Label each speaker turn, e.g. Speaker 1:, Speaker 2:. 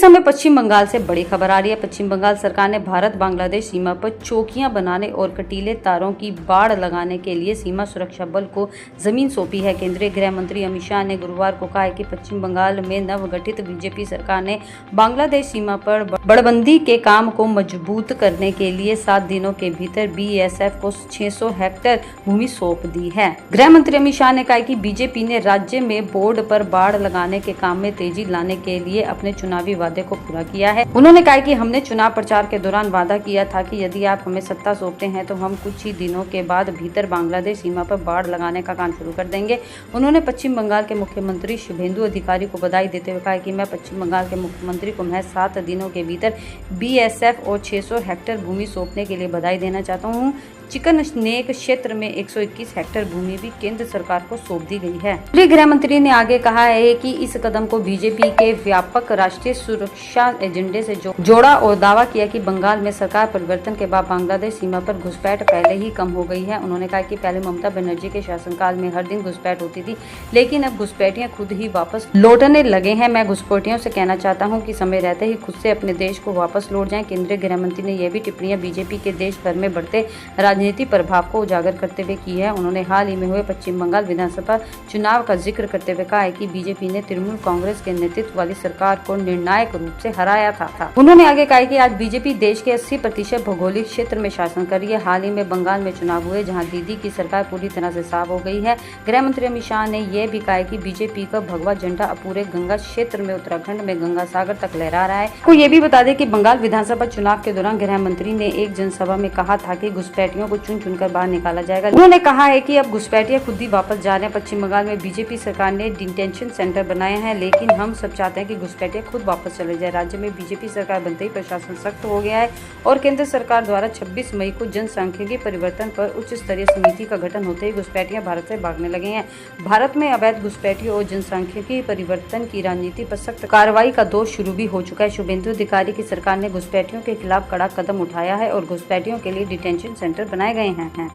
Speaker 1: समय पश्चिम बंगाल से बड़ी खबर आ रही है। पश्चिम बंगाल सरकार ने भारत बांग्लादेश सीमा पर चौकियां बनाने और कटीले तारों की बाड़ लगाने के लिए सीमा सुरक्षा बल को जमीन सौंपी है। केंद्रीय गृह मंत्री अमित शाह ने गुरुवार को कहा है कि पश्चिम बंगाल में नवगठित बीजेपी सरकार ने बांग्लादेश सीमा पर बड़बंदी के काम को मजबूत करने के लिए 7 दिनों के भीतर बीएसएफ को 600 हेक्टेयर भूमि सौंप दी है। गृह मंत्री अमित शाह ने कहा कि बीजेपी ने राज्य में बॉर्डर पर बाड़ लगाने के काम में तेजी लाने के लिए अपने चुनावी वादे को पूरा किया है। उन्होंने कहा कि हमने चुनाव प्रचार के दौरान वादा किया था कि यदि आप हमें सत्ता सौंपते हैं तो हम कुछ ही दिनों के बाद भीतर बांग्लादेश सीमा पर बाड़ लगाने का काम शुरू कर देंगे। उन्होंने पश्चिम बंगाल के मुख्यमंत्री शुभेंदु अधिकारी को बधाई देते हुए कहा कि मैं पश्चिम बंगाल के मुख्यमंत्री को महज 7 दिनों के भीतर बीएसएफ और 600 हेक्टेयर भूमि सौंपने के लिए बधाई देना चाहता हूँ। चिकन स्नेक क्षेत्र में 121 हेक्टेयर भूमि भी केंद्र सरकार को सौंप दी गई है। गृह मंत्री ने आगे कहा है कि इस कदम को बीजेपी के व्यापक राष्ट्रीय सुरक्षा एजेंडे से जोड़ा और दावा किया कि बंगाल में सरकार परिवर्तन के बाद बांग्लादेश सीमा पर घुसपैठ पहले ही कम हो गई है। उन्होंने कहा कि पहले ममता बनर्जी के शासनकाल में हर दिन घुसपैठ होती थी, लेकिन अब घुसपैठियां खुद ही वापस लौटने लगे हैं। मैं घुसपैठियों से कहना चाहता हूं कि समय रहते ही खुद से अपने देश को वापस लौट जाएं। केंद्रीय गृह मंत्री ने यह भी टिप्पणियां बीजेपी के देश भर में बढ़ते राजनीतिक प्रभाव को उजागर करते हुए की है। उन्होंने हाल ही में हुए पश्चिम बंगाल विधानसभा चुनाव का जिक्र करते हुए कहा है कि बीजेपी ने तृणमूल कांग्रेस के नेतृत्व वाली सरकार को निर्णायक रूप से हराया था। उन्होंने आगे कहा कि आज बीजेपी देश के 80% भौगोलिक क्षेत्र में शासन कर रही है। हाल ही में बंगाल में चुनाव हुए जहां दीदी की सरकार पूरी तरह से साफ हो गई है। गृह मंत्री अमित शाह ने यह भी कहा कि बीजेपी का भगवा झंडा पूरे गंगा क्षेत्र में उत्तराखंड में गंगा सागर तक लहरा रहा है। को ये भी बता दें कि बंगाल विधानसभा चुनाव के दौरान गृह मंत्री ने एक जनसभा में कहा था कि घुसपैठियों को चुन चुनकर बाहर निकाला जाएगा। उन्होंने कहा है कि अब घुसपैठिया खुद ही वापस जा रहे हैं। पश्चिम बंगाल में बीजेपी सरकार ने डिटेंशन सेंटर बनाए हैं, लेकिन हम सब चाहते हैं कि घुसपैठिया खुद वापस चले जाए। राज्य में बीजेपी सरकार बनते ही प्रशासन सख्त हो गया है और केंद्र सरकार द्वारा 26 मई को जनसांख्यिकी परिवर्तन पर उच्च स्तरीय समिति का गठन होते ही घुसपैठिया भारत से भागने लगे हैं। भारत में अवैध घुसपैठियों और जनसांख्यिकी परिवर्तन की राजनीति पर सख्त कार्रवाई का दौर शुरू भी हो चुका है। शुभेंदु अधिकारी की सरकार ने घुसपैठियों के खिलाफ कड़ा कदम उठाया है और घुसपैठियों के लिए डिटेंशन सेंटर बनाए गए हैं।